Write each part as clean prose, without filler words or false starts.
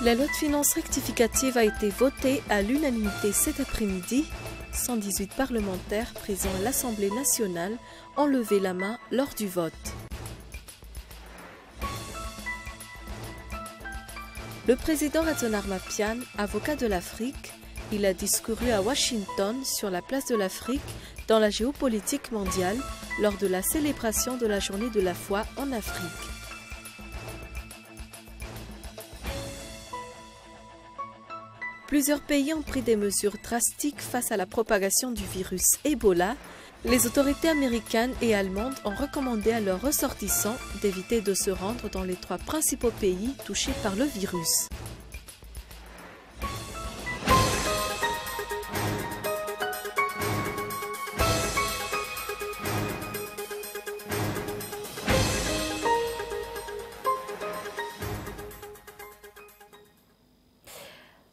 La loi de finances rectificative a été votée à l'unanimité cet après-midi. 118 parlementaires présents à l'Assemblée nationale ont levé la main lors du vote. Le président Radzon Armapian, avocat de l'Afrique, il a discouru à Washington sur la place de l'Afrique dans la géopolitique mondiale lors de la célébration de la journée de la foi en Afrique. Plusieurs pays ont pris des mesures drastiques face à la propagation du virus Ebola. Les autorités américaines et allemandes ont recommandé à leurs ressortissants d'éviter de se rendre dans les 3 principaux pays touchés par le virus.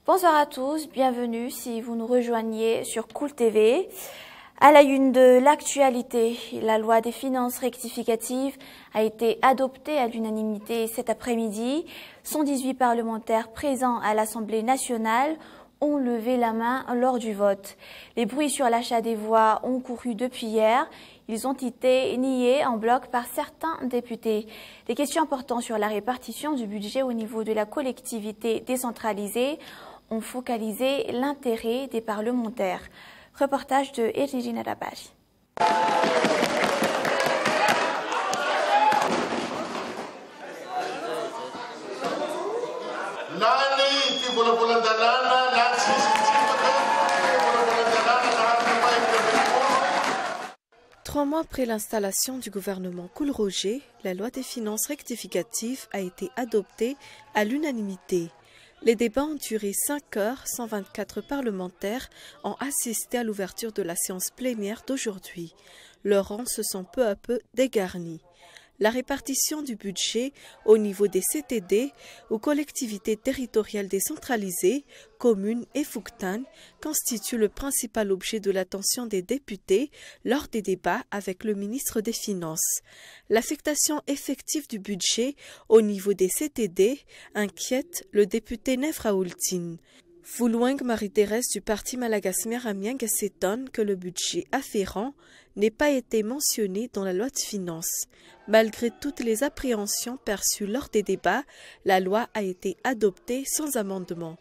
Bonsoir à tous, bienvenue si vous nous rejoignez sur Cool TV. À la une de l'actualité, la loi des finances rectificatives a été adoptée à l'unanimité cet après-midi. 118 parlementaires présents à l'Assemblée nationale ont levé la main lors du vote. Les bruits sur l'achat des voix ont couru depuis hier. Ils ont été niés en bloc par certains députés. Les questions portant sur la répartition du budget au niveau de la collectivité décentralisée ont focalisé l'intérêt des parlementaires. Reportage de Erigina Rabari. Trois mois après l'installation du gouvernement Koul-Roger, la loi des finances rectificatives a été adoptée à l'unanimité. Les débats ont duré 5 heures, 124 parlementaires ont assisté à l'ouverture de la séance plénière d'aujourd'hui. Leurs rangs se sont peu à peu dégarnis. La répartition du budget au niveau des CTD ou collectivités territoriales décentralisées, communes et Fouctan constitue le principal objet de l'attention des députés lors des débats avec le ministre des Finances. L'affectation effective du budget au niveau des CTD inquiète le député Nefraoultine. Foulouing Marie-Thérèse du parti Malagasy Amieng s'étonne que le budget afférent n'ait pas été mentionné dans la loi de finances. Malgré toutes les appréhensions perçues lors des débats, la loi a été adoptée sans amendement.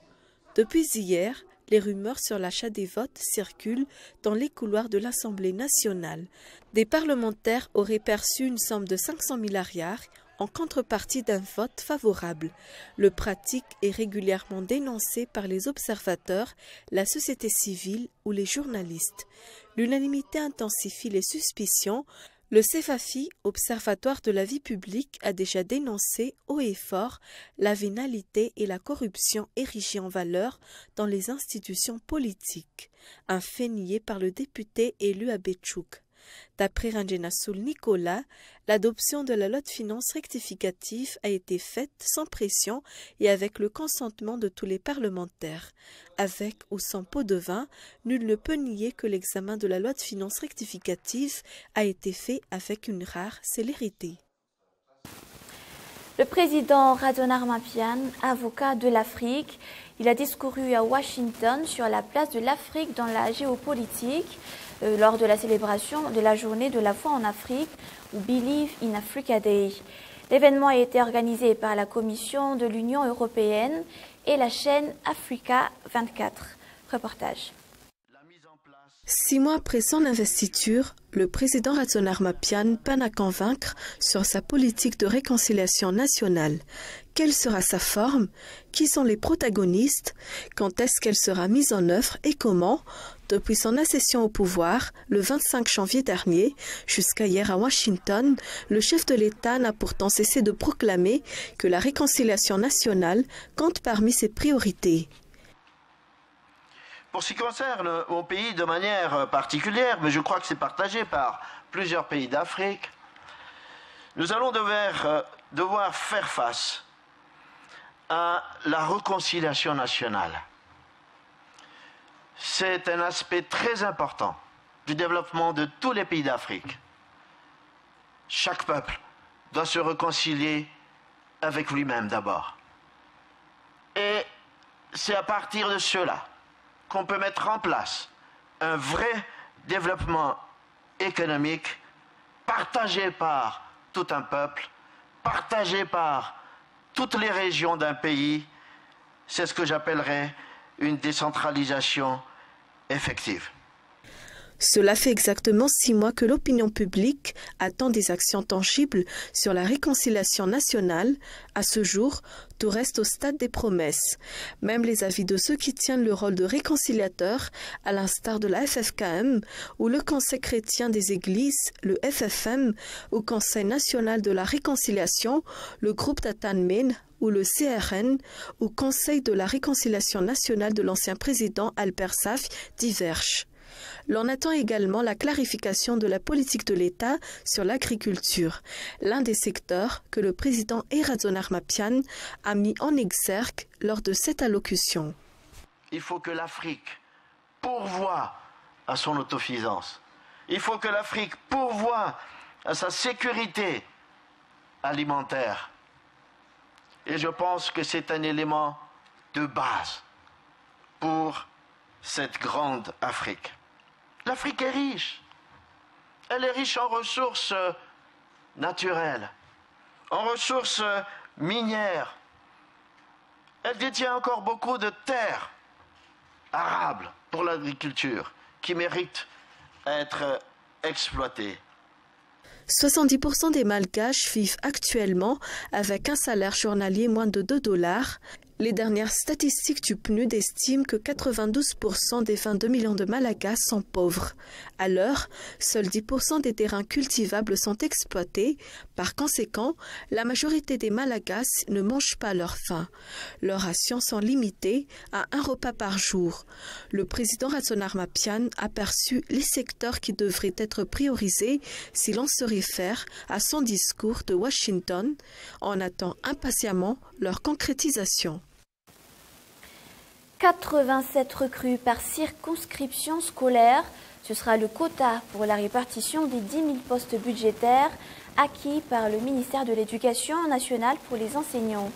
Depuis hier, les rumeurs sur l'achat des votes circulent dans les couloirs de l'Assemblée nationale. Des parlementaires auraient perçu une somme de 500 milliards en contrepartie d'un vote favorable. Le pratique est régulièrement dénoncé par les observateurs, la société civile ou les journalistes. L'unanimité intensifie les suspicions. Le CEFAFI, Observatoire de la vie publique, a déjà dénoncé haut et fort la vénalité et la corruption érigées en valeur dans les institutions politiques, un fait nié par le député élu à Bétchouk. D'après Ranjena Soul Nicolas, l'adoption de la loi de finances rectificative a été faite sans pression et avec le consentement de tous les parlementaires. Avec ou sans pot de vin, nul ne peut nier que l'examen de la loi de finances rectificative a été fait avec une rare célérité. Le président Radzon Armapian, avocat de l'Afrique, il a discouru à Washington sur la place de l'Afrique dans la géopolitique lors de la célébration de la journée de la foi en Afrique ou Believe in Africa Day. L'événement a été organisé par la Commission de l'Union européenne et la chaîne Africa 24. Reportage. 6 mois après son investiture, le président Radzon Armapian peine à convaincre sur sa politique de réconciliation nationale. Quelle sera sa forme? Qui sont les protagonistes? Quand est-ce qu'elle sera mise en œuvre et comment? Depuis son accession au pouvoir, le 25 janvier dernier, jusqu'à hier à Washington, le chef de l'État n'a pourtant cessé de proclamer que la réconciliation nationale compte parmi ses priorités. Pour ce qui concerne mon pays de manière particulière, mais je crois que c'est partagé par plusieurs pays d'Afrique, nous allons devoir faire face à la réconciliation nationale. C'est un aspect très important du développement de tous les pays d'Afrique. Chaque peuple doit se réconcilier avec lui-même d'abord. Et c'est à partir de cela qu'on peut mettre en place un vrai développement économique partagé par tout un peuple, partagé par toutes les régions d'un pays. C'est ce que j'appellerais une décentralisation effective. Cela fait exactement 6 mois que l'opinion publique attend des actions tangibles sur la réconciliation nationale. À ce jour, tout reste au stade des promesses. Même les avis de ceux qui tiennent le rôle de réconciliateurs, à l'instar de la FFKM ou le Conseil chrétien des églises, le FFM, ou Conseil national de la réconciliation, le groupe Tatanmen, ou le CRN, ou Conseil de la réconciliation nationale de l'ancien président Albert Saf, divergent. L'on attend également la clarification de la politique de l'État sur l'agriculture, l'un des secteurs que le président Erazonar Mapian a mis en exergue lors de cette allocution. Il faut que l'Afrique pourvoie à son autosuffisance. Il faut que l'Afrique pourvoie à sa sécurité alimentaire. Et je pense que c'est un élément de base pour cette grande Afrique. L'Afrique est riche. Elle est riche en ressources naturelles, en ressources minières. Elle détient encore beaucoup de terres arables pour l'agriculture qui méritent d'être exploitées. 70% des Malgaches vivent actuellement avec un salaire journalier moins de $2. Les dernières statistiques du PNUD estiment que 92% des 22 millions de Malagas sont pauvres. À l'heure, seuls 10% des terrains cultivables sont exploités. Par conséquent, la majorité des Malagas ne mangent pas leur faim. Leurs rations sont limitées à 1 repas par jour. Le président Erazonar Mapian a perçu les secteurs qui devraient être priorisés si l'on se réfère à son discours de Washington. On attend impatiemment leur concrétisation. 87 recrues par circonscription scolaire, ce sera le quota pour la répartition des 10 000 postes budgétaires acquis par le ministère de l'Éducation nationale pour les enseignants.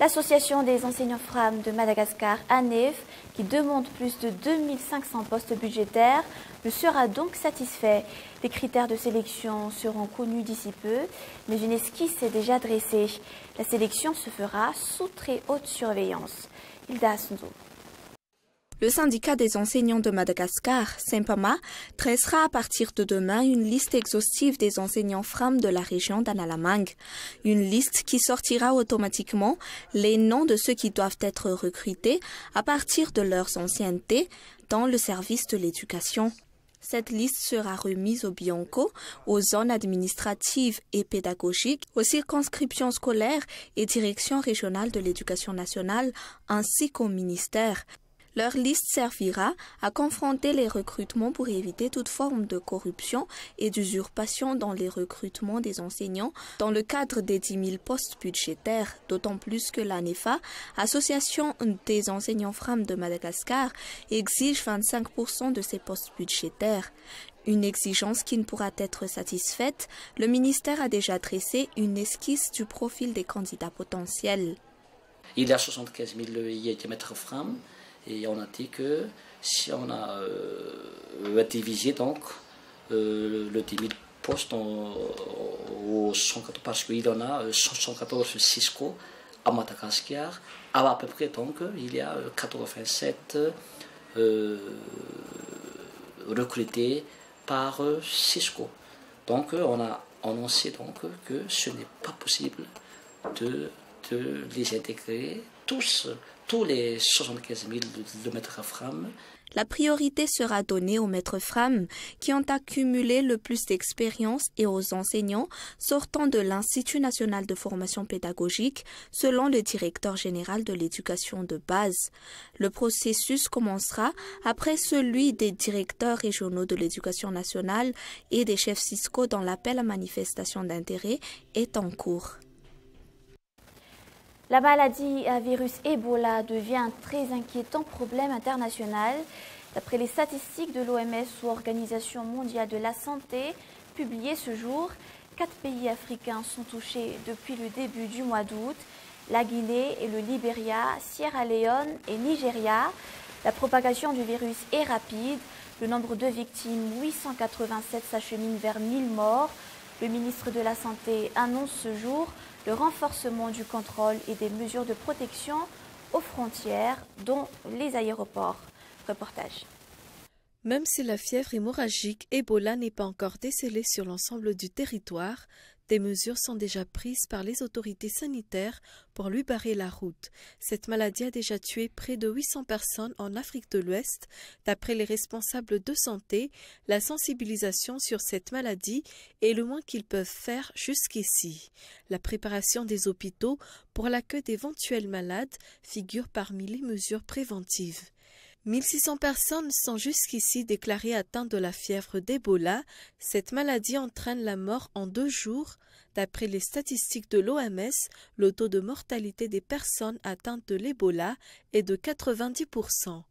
L'association des enseignants FRAM de Madagascar, ANEF, qui demande plus de 2500 postes budgétaires, ne sera donc satisfait. Les critères de sélection seront connus d'ici peu, mais une esquisse est déjà dressée. La sélection se fera sous très haute surveillance. Hilda Assunzo. Le syndicat des enseignants de Madagascar, SEMPAMA, dressera à partir de demain une liste exhaustive des enseignants FRAM de la région d'Analamang. Une liste qui sortira automatiquement les noms de ceux qui doivent être recrutés à partir de leurs anciennetés dans le service de l'éducation. Cette liste sera remise au Bianco, aux zones administratives et pédagogiques, aux circonscriptions scolaires et directions régionales de l'éducation nationale, ainsi qu'au ministère. Leur liste servira à confronter les recrutements pour éviter toute forme de corruption et d'usurpation dans les recrutements des enseignants dans le cadre des 10 000 postes budgétaires, d'autant plus que l'ANEFA, Association des enseignants FRAM de Madagascar, exige 25% de ces postes budgétaires. Une exigence qui ne pourra être satisfaite, le ministère a déjà dressé une esquisse du profil des candidats potentiels. Il y a 75 000 IET FRAM. Et on a dit que si on a divisé donc le 10 000 postes au 114, parce qu'il y en a 114 Cisco à Madagascar, à peu près donc il y a 87 recrutés par Cisco. Donc on a annoncé donc que ce n'est pas possible de les intégrer tous les 75 000 de maîtres FRAM. La priorité sera donnée aux maîtres FRAM qui ont accumulé le plus d'expérience et aux enseignants sortant de l'Institut national de formation pédagogique, selon le directeur général de l'éducation de base. Le processus commencera après celui des directeurs régionaux de l'éducation nationale et des chefs Cisco dont l'appel à manifestation d'intérêt est en cours. La maladie à virus Ebola devient un très inquiétant problème international. D'après les statistiques de l'OMS ou Organisation mondiale de la santé, publiées ce jour, 4 pays africains sont touchés depuis le début du mois d'août. la Guinée et le Libéria, Sierra Leone et Nigeria. La propagation du virus est rapide. Le nombre de victimes, 887, s'achemine vers 1000 morts. Le ministre de la Santé annonce ce jour le renforcement du contrôle et des mesures de protection aux frontières, dont les aéroports. Reportage. Même si la fièvre hémorragique Ebola n'est pas encore décelée sur l'ensemble du territoire, des mesures sont déjà prises par les autorités sanitaires pour lui barrer la route. Cette maladie a déjà tué près de 800 personnes en Afrique de l'Ouest. D'après les responsables de santé, la sensibilisation sur cette maladie est le moins qu'ils peuvent faire jusqu'ici. La préparation des hôpitaux pour l'accueil d'éventuels malades figure parmi les mesures préventives. 1600 personnes sont jusqu'ici déclarées atteintes de la fièvre d'Ebola. Cette maladie entraîne la mort en 2 jours. D'après les statistiques de l'OMS, le taux de mortalité des personnes atteintes de l'Ebola est de 90%.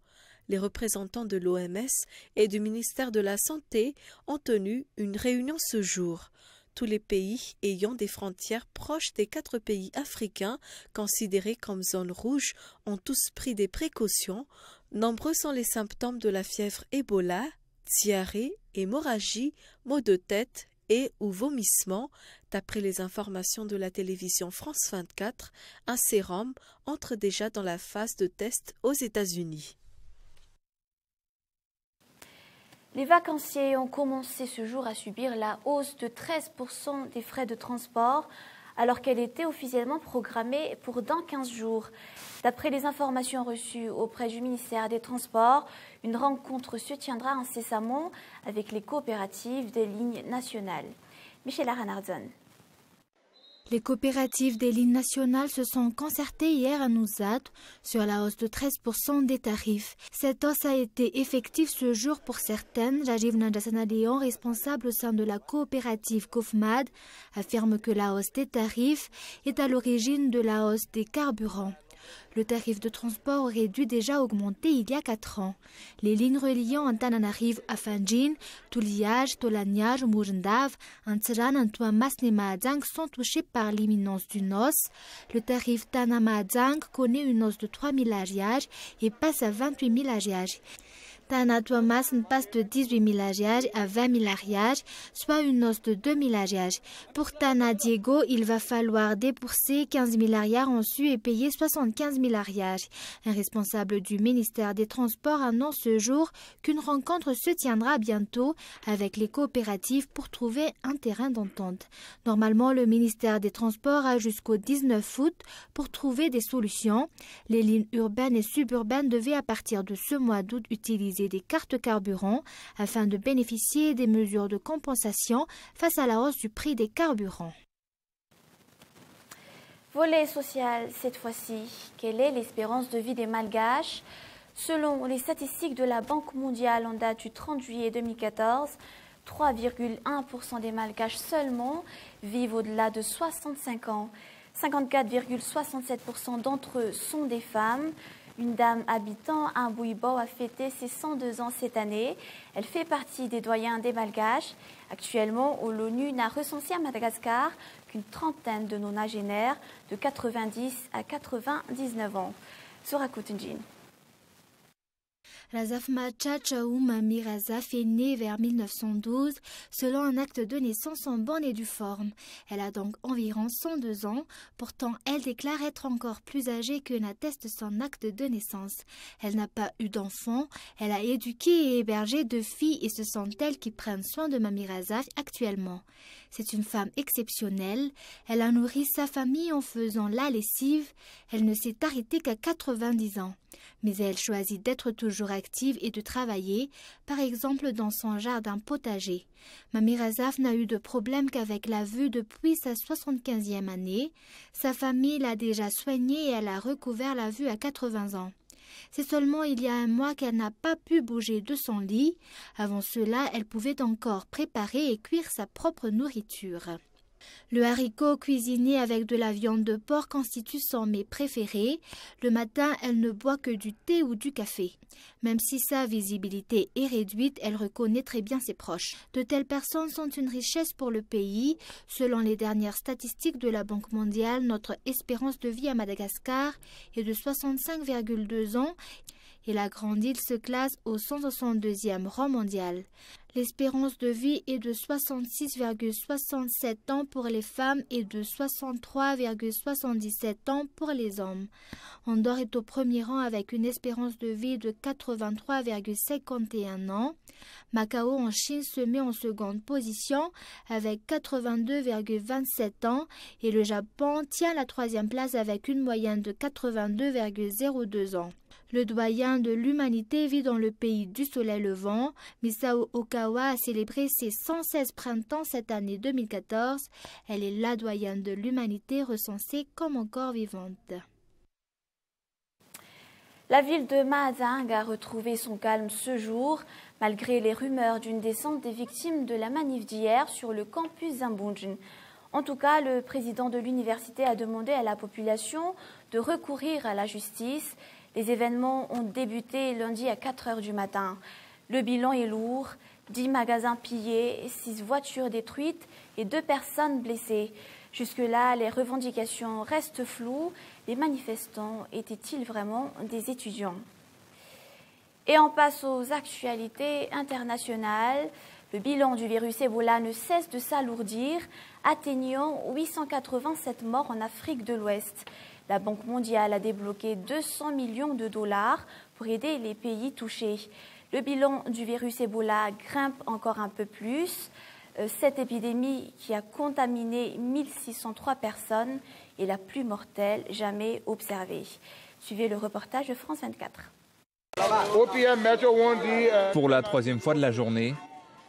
Les représentants de l'OMS et du ministère de la Santé ont tenu une réunion ce jour. Tous les pays ayant des frontières proches des 4 pays africains considérés comme zone rouge ont tous pris des précautions. Nombreux sont les symptômes de la fièvre Ebola, diarrhée, hémorragie, maux de tête et ou vomissements. D'après les informations de la télévision France 24, un sérum entre déjà dans la phase de test aux États-Unis. Les vacanciers ont commencé ce jour à subir la hausse de 13% des frais de transport, alors qu'elle était officiellement programmée pour dans 15 jours. D'après les informations reçues auprès du ministère des Transports, une rencontre se tiendra incessamment avec les coopératives des lignes nationales. Michela Ranardson. Les coopératives des lignes nationales se sont concertées hier à Nouzad sur la hausse de 13% des tarifs. Cette hausse a été effective ce jour pour certaines. Rajiv Nandasanadion, responsable au sein de la coopérative Kofmad, affirme que la hausse des tarifs est à l'origine de la hausse des carburants. Le tarif de transport aurait dû déjà augmenter il y a 4 ans. Les lignes reliant Antananarivo à Fanjin, Touliage, Tolaniage, Mourindav, Antsiran, Antuamas et Mahajang sont touchés par l'imminence d'une hausse. Le tarif Tana Mahajang connaît une hausse de 3 000 ariages et passe à 28 000 ariages. Tana Tuamas passe de 18 000 ariages à 20 000 ariages, soit une hausse de 2 000 ariages. Pour Tana Diego, il va falloir débourser 15 000 ariages en su et payer 75 000 ariages. Un responsable du ministère des Transports annonce ce jour qu'une rencontre se tiendra bientôt avec les coopératives pour trouver un terrain d'entente. Normalement, le ministère des Transports a jusqu'au 19 août pour trouver des solutions. Les lignes urbaines et suburbaines devaient à partir de ce mois d'août utiliser des cartes carburant afin de bénéficier des mesures de compensation face à la hausse du prix des carburants. Volet social cette fois-ci. Quelle est l'espérance de vie des Malgaches? Selon les statistiques de la Banque mondiale en date du 30 juillet 2014, 3,1% des Malgaches seulement vivent au-delà de 65 ans. 54,67% d'entre eux sont des femmes. Une dame habitant à Bouibo a fêté ses 102 ans cette année. Elle fait partie des doyens des Malgaches. Actuellement, l'ONU n'a recensé à Madagascar qu'une trentaine de nonagénaires de 90 à 99 ans. Sora Koutunjin. Razaf Macha Chaoum Mirazaf est née vers 1912 selon un acte de naissance en bonne et due forme. Elle a donc environ 102 ans. Pourtant, elle déclare être encore plus âgée que n'atteste son acte de naissance. Elle n'a pas eu d'enfant. Elle a éduqué et hébergé 2 filles et ce sont elles qui prennent soin de Mamie Razaf actuellement. C'est une femme exceptionnelle. Elle a nourri sa famille en faisant la lessive. Elle ne s'est arrêtée qu'à 90 ans. Mais elle choisit d'être toujours active et de travailler, par exemple dans son jardin potager. Mamie Razaf n'a eu de problème qu'avec la vue depuis sa 75e année. Sa famille l'a déjà soignée et elle a recouvert la vue à 80 ans. C'est seulement il y a un mois qu'elle n'a pas pu bouger de son lit. Avant cela, elle pouvait encore préparer et cuire sa propre nourriture. Le haricot cuisiné avec de la viande de porc constitue son mets préféré. Le matin, elle ne boit que du thé ou du café. Même si sa visibilité est réduite, elle reconnaît très bien ses proches. De telles personnes sont une richesse pour le pays. Selon les dernières statistiques de la Banque mondiale, notre espérance de vie à Madagascar est de 65,2 ans. Et la grande île se classe au 162e rang mondial. L'espérance de vie est de 66,67 ans pour les femmes et de 63,77 ans pour les hommes. Andorre est au premier rang avec une espérance de vie de 83,51 ans. Macao en Chine se met en seconde position avec 82,27 ans et le Japon tient la troisième place avec une moyenne de 82,02 ans. Le doyen de l'humanité vit dans le pays du soleil levant. Misao Okawa a célébré ses 116 printemps cette année 2014. Elle est la doyenne de l'humanité recensée comme encore vivante. La ville de Mahajang a retrouvé son calme ce jour, malgré les rumeurs d'une descente des victimes de la manif d'hier sur le campus Zambunjin. En tout cas, le président de l'université a demandé à la population de recourir à la justice. Les événements ont débuté lundi à 4 heures du matin. Le bilan est lourd, 10 magasins pillés, 6 voitures détruites et 2 personnes blessées. Jusque-là, les revendications restent floues. Les manifestants étaient-ils vraiment des étudiants? Et on passe aux actualités internationales. Le bilan du virus Ebola ne cesse de s'alourdir, atteignant 887 morts en Afrique de l'Ouest. La Banque mondiale a débloqué 200 millions de dollars pour aider les pays touchés. Le bilan du virus Ebola grimpe encore un peu plus. Cette épidémie qui a contaminé 1603 personnes est la plus mortelle jamais observée. Suivez le reportage de France 24. Pour la troisième fois de la journée,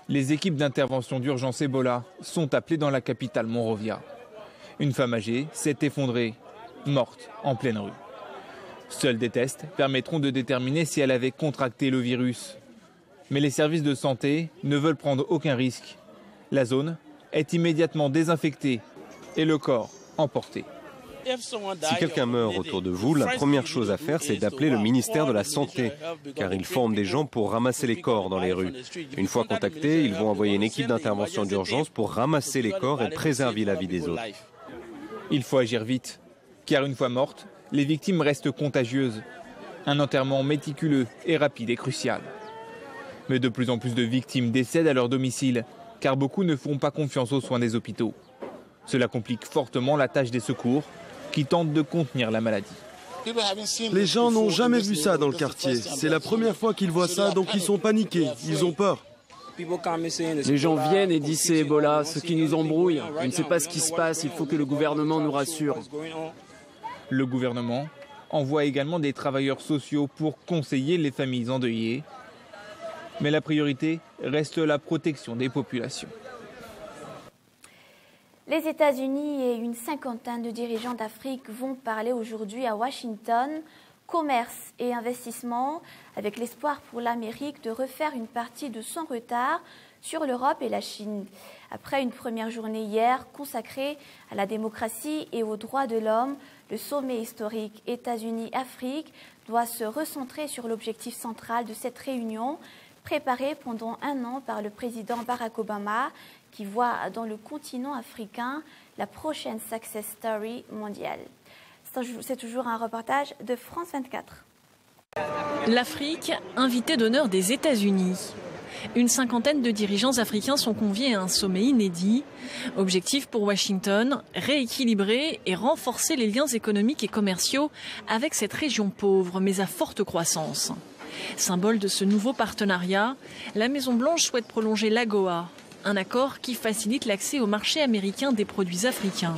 les équipes d'intervention d'urgence Ebola sont appelées dans la capitale Monrovia. Une femme âgée s'est effondrée, morte en pleine rue. Seuls des tests permettront de déterminer si elle avait contracté le virus. Mais les services de santé ne veulent prendre aucun risque. La zone est immédiatement désinfectée et le corps emporté. Si quelqu'un meurt autour de vous, la première chose à faire, c'est d'appeler le ministère de la Santé, car ils forment des gens pour ramasser les corps dans les rues. Une fois contactés, ils vont envoyer une équipe d'intervention d'urgence pour ramasser les corps et préserver la vie des autres. Il faut agir vite, car une fois mortes, les victimes restent contagieuses. Un enterrement méticuleux et rapide est crucial. Mais de plus en plus de victimes décèdent à leur domicile, car beaucoup ne font pas confiance aux soins des hôpitaux. Cela complique fortement la tâche des secours, qui tentent de contenir la maladie. Les gens n'ont jamais vu ça dans le quartier. C'est la première fois qu'ils voient ça, donc ils sont paniqués, ils ont peur. Les gens viennent et disent c'est Ebola, ce qui nous embrouille. On ne sait pas ce qui se passe, il faut que le gouvernement nous rassure. Le gouvernement envoie également des travailleurs sociaux pour conseiller les familles endeuillées. Mais la priorité reste la protection des populations. Les États-Unis et une cinquantaine de dirigeants d'Afrique vont parler aujourd'hui à Washington commerce et investissement, avec l'espoir pour l'Amérique de refaire une partie de son retard sur l'Europe et la Chine. Après une première journée hier consacrée à la démocratie et aux droits de l'homme, le sommet historique États-Unis-Afrique doit se recentrer sur l'objectif central de cette réunion, préparée pendant un an par le président Barack Obama, qui voit dans le continent africain la prochaine success story mondiale. C'est toujours un reportage de France 24. L'Afrique, invitée d'honneur des États-Unis. Une cinquantaine de dirigeants africains sont conviés à un sommet inédit. Objectif pour Washington, rééquilibrer et renforcer les liens économiques et commerciaux avec cette région pauvre mais à forte croissance. Symbole de ce nouveau partenariat, la Maison-Blanche souhaite prolonger l'AGOA, un accord qui facilite l'accès au marché américain des produits africains.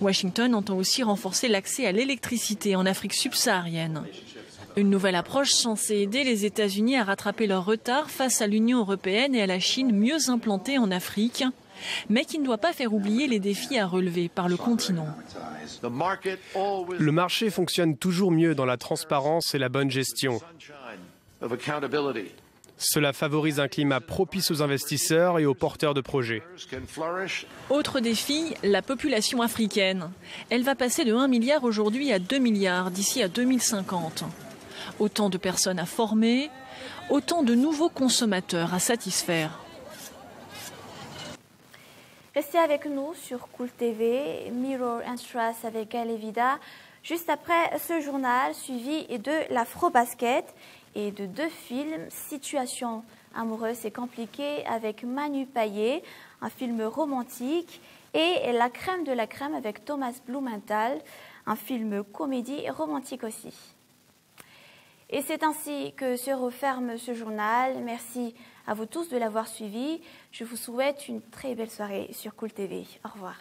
Washington entend aussi renforcer l'accès à l'électricité en Afrique subsaharienne. Une nouvelle approche censée aider les États-Unis à rattraper leur retard face à l'Union européenne et à la Chine mieux implantée en Afrique, mais qui ne doit pas faire oublier les défis à relever par le continent. Le marché fonctionne toujours mieux dans la transparence et la bonne gestion. Cela favorise un climat propice aux investisseurs et aux porteurs de projets. Autre défi, la population africaine. Elle va passer de 1 milliard aujourd'hui à 2 milliards d'ici à 2050. Autant de personnes à former, autant de nouveaux consommateurs à satisfaire. Restez avec nous sur Cool TV, Mirror and Strass avec Elle et Vida. Juste après ce journal, suivi de l'Afro-Basket et de 2 films, Situation amoureuse et compliquée avec Manu Payet, un film romantique, et La crème de la crème avec Thomas Blumenthal, un film comédie romantique aussi. Et c'est ainsi que se referme ce journal. Merci à vous tous de l'avoir suivi. Je vous souhaite une très belle soirée sur Cool TV. Au revoir.